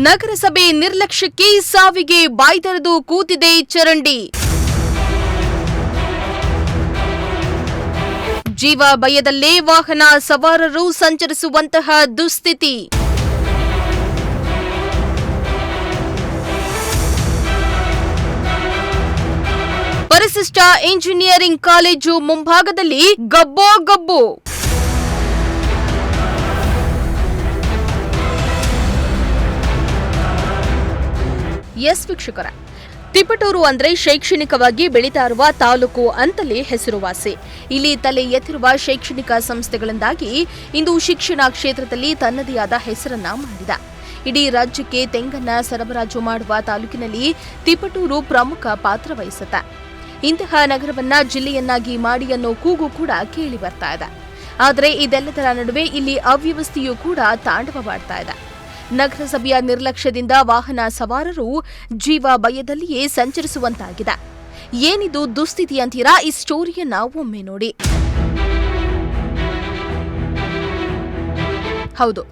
ನಗರಸಭೆ ನಿರ್ಲಕ್ಷ್ಯಕ್ಕೆ ಸಾವಿಗೆ ಬಾಯ್ದೆರೆದು ಕೂತಿದೆ ಚರಂಡಿ. ಜೀವ ಭಯದಲ್ಲೇ ವಾಹನ ಸವಾರರು ಸಂಚರಿಸುವಂತಹ ದುಸ್ಥಿತಿ. ಪರಿಶಿಷ್ಟ ಇಂಜಿನಿಯರಿಂಗ್ ಕಾಲೇಜು ಮುಂಭಾಗದಲ್ಲಿ ಗಬ್ಬೋ ಗಬ್ಬು. ಎಸ್ ವೀಕ್ಷಕರ, ತಿಪಟೂರು ಅಂದ್ರೆ ಶೈಕ್ಷಣಿಕವಾಗಿ ಬೆಳೀತಾ ಇರುವ ತಾಲೂಕು ಅಂತಲೇ ಹೆಸರುವಾಸಿ. ಇಲ್ಲಿ ತಲೆ ಎತ್ತಿರುವ ಶೈಕ್ಷಣಿಕ ಸಂಸ್ಥೆಗಳಿಂದಾಗಿ ಇಂದು ಶಿಕ್ಷಣ ಕ್ಷೇತ್ರದಲ್ಲಿ ತನ್ನದೇ ಆದ ಹೆಸರನ್ನ ಮಾಡಿದ. ಇಡೀ ರಾಜ್ಯಕ್ಕೆ ತೆಂಗನ್ನ ಸರಬರಾಜು ಮಾಡುವ ತಾಲೂಕಿನಲ್ಲಿ ತಿಪಟೂರು ಪ್ರಮುಖ ಪಾತ್ರ ವಹಿಸುತ್ತೆ. ಇಂತಹ ನಗರವನ್ನ ಜಿಲ್ಲೆಯನ್ನಾಗಿ ಮಾಡಿ ಅನ್ನೋ ಕೂಗು ಕೂಡ ಕೇಳಿ ಬರ್ತಾ ಇದೆ. ಆದರೆ ಇದೆಲ್ಲದರ ನಡುವೆ ಇಲ್ಲಿ ಅವ್ಯವಸ್ಥೆಯೂ ಕೂಡ ತಾಂಡವವಾಡ್ತಾ ಇದೆ. ನಗರಸಭೆಯ ನಿರ್ಲಕ್ಷ್ಯದಿಂದ ವಾಹನ ಸವಾರರು ಜೀವ ಭಯದಲ್ಲಿಯೇ ಸಂಚರಿಸುವಂತಾಗಿದೆ. ಏನಿದು ದುಸ್ಥಿತಿ ಅಂತೀರಾ? ಈ ಸ್ಟೋರಿಯನ್ನ ಒಮ್ಮೆ ನೋಡಿ. ಹೌದು,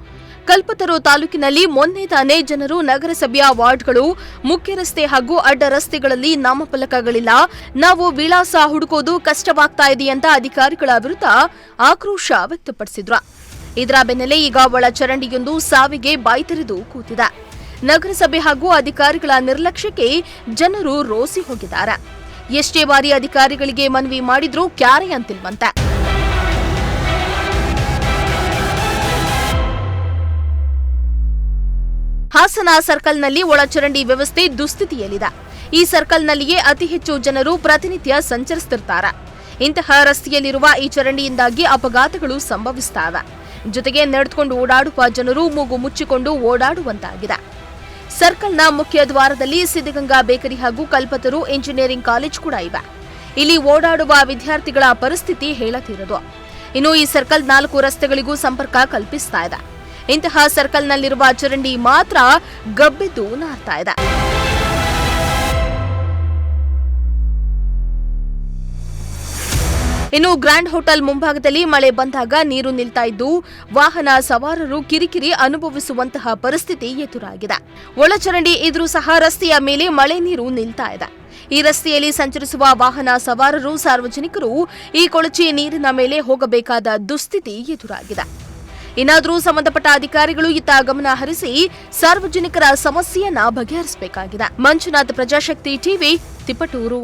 ಕಲ್ಪತರು ತಾಲೂಕಿನಲ್ಲಿ ಮೊನ್ನೆ ತಾನೇ ಜನರು ನಗರಸಭೆಯ ವಾರ್ಡ್ಗಳು, ಮುಖ್ಯ ರಸ್ತೆ ಹಾಗೂ ಅಡ್ಡ ರಸ್ತೆಗಳಲ್ಲಿ ನಾಮಫಲಕಗಳಿಲ್ಲ, ನಾವು ವಿಳಾಸ ಹುಡುಕೋದು ಕಷ್ಟವಾಗ್ತಾ ಇದೆ ಅಂತ ಅಧಿಕಾರಿಗಳ ವಿರುದ್ಧ ಆಕ್ರೋಶ ವ್ಯಕ್ತಪಡಿಸಿದ್ರು. ಇದರ ಬೆನ್ನಲ್ಲೇ ಈಗ ಒಳಚರಂಡಿಯೊಂದು ಸಾವಿಗೆ ಬಾಯ್ದೆರೆದು ಕೂತಿದೆ. ನಗರಸಭೆ ಹಾಗೂ ಅಧಿಕಾರಿಗಳ ನಿರ್ಲಕ್ಷ್ಯಕ್ಕೆ ಜನರು ರೋಸಿ ಹೋಗಿದ್ದಾರೆ. ಎಷ್ಟೇ ಬಾರಿ ಅಧಿಕಾರಿಗಳಿಗೆ ಮನವಿ ಮಾಡಿದ್ರೂ ಕ್ಯಾರೆ ಅಂತಿಲ್ವಂತೆ. ಹಾಸನ ಸರ್ಕಲ್ನಲ್ಲಿ ಒಳಚರಂಡಿ ವ್ಯವಸ್ಥೆ ದುಸ್ಥಿತಿಯಲ್ಲಿದೆ. ಈ ಸರ್ಕಲ್ನಲ್ಲಿಯೇ ಅತಿ ಹೆಚ್ಚು ಜನರು ಪ್ರತಿನಿತ್ಯ ಸಂಚರಿಸುತ್ತಿರ್ತಾರೆ. ಇಂತಹ ರಸ್ತೆಯಲ್ಲಿರುವ ಈ ಚರಂಡಿಯಿಂದಾಗಿ ಅಪಘಾತಗಳು ಸಂಭವಿಸುತ್ತವೆ. ಜೊತೆಗೆ ನಡೆದುಕೊಂಡು ಓಡಾಡುವ ಜನರು ಮೂಗು ಮುಚ್ಚಿಕೊಂಡು ಓಡಾಡುವಂತಾಗಿದೆ. ಸರ್ಕಲ್ನ ಮುಖ್ಯ ದ್ವಾರದಲ್ಲಿ ಸಿದ್ಧಗಂಗಾ ಬೇಕರಿ ಹಾಗೂ ಕಲ್ಪತರು ಇಂಜಿನಿಯರಿಂಗ್ ಕಾಲೇಜ್ ಕೂಡ ಇವೆ. ಇಲ್ಲಿ ಓಡಾಡುವ ವಿದ್ಯಾರ್ಥಿಗಳ ಪರಿಸ್ಥಿತಿ ಹೇಳತೀರದು. ಇನ್ನು ಈ ಸರ್ಕಲ್ 4 ರಸ್ತೆಗಳಿಗೂ ಸಂಪರ್ಕ ಕಲ್ಪಿಸ್ತಾ ಇದೆ. ಇಂತಹ ಸರ್ಕಲ್ನಲ್ಲಿರುವ ಚರಂಡಿ ಮಾತ್ರ ಗಬ್ಬೆದ್ದು ನಾರ್ತಾ ಇದೆ. ಇನ್ನು ಗ್ರ್ಯಾಂಡ್ ಹೋಟೆಲ್ ಮುಂಭಾಗದಲ್ಲಿ ಮಳೆ ಬಂದಾಗ ನೀರು ನಿಲ್ತಾ ಇದ್ದು ವಾಹನ ಸವಾರರು ಕಿರಿಕಿರಿ ಅನುಭವಿಸುವಂತಹ ಪರಿಸ್ಥಿತಿ ಎದುರಾಗಿದೆ. ಒಳಚರಂಡಿ ಇದ್ರೂ ಸಹ ರಸ್ತೆಯ ಮೇಲೆ ಮಳೆ ನೀರು ನಿಲ್ತಾ ಇದೆ. ಈ ರಸ್ತೆಯಲ್ಲಿ ಸಂಚರಿಸುವ ವಾಹನ ಸವಾರರು, ಸಾರ್ವಜನಿಕರು ಈ ಕೊಳಚೆ ನೀರಿನ ಮೇಲೆ ಹೋಗಬೇಕಾದ ದುಸ್ಥಿತಿ ಎದುರಾಗಿದೆ. ಇನ್ನಾದರೂ ಸಂಬಂಧಪಟ್ಟ ಅಧಿಕಾರಿಗಳು ಇತ್ತ ಗಮನ ಹರಿಸಿ ಸಾರ್ವಜನಿಕರ ಸಮಸ್ಯೆಯನ್ನ ಬಗೆಹರಿಸಬೇಕಾಗಿದೆ. ಮಂಜುನಾಥ್, ಪ್ರಜಾಶಕ್ತಿ ಟಿವಿ, ತಿಪಟೂರು.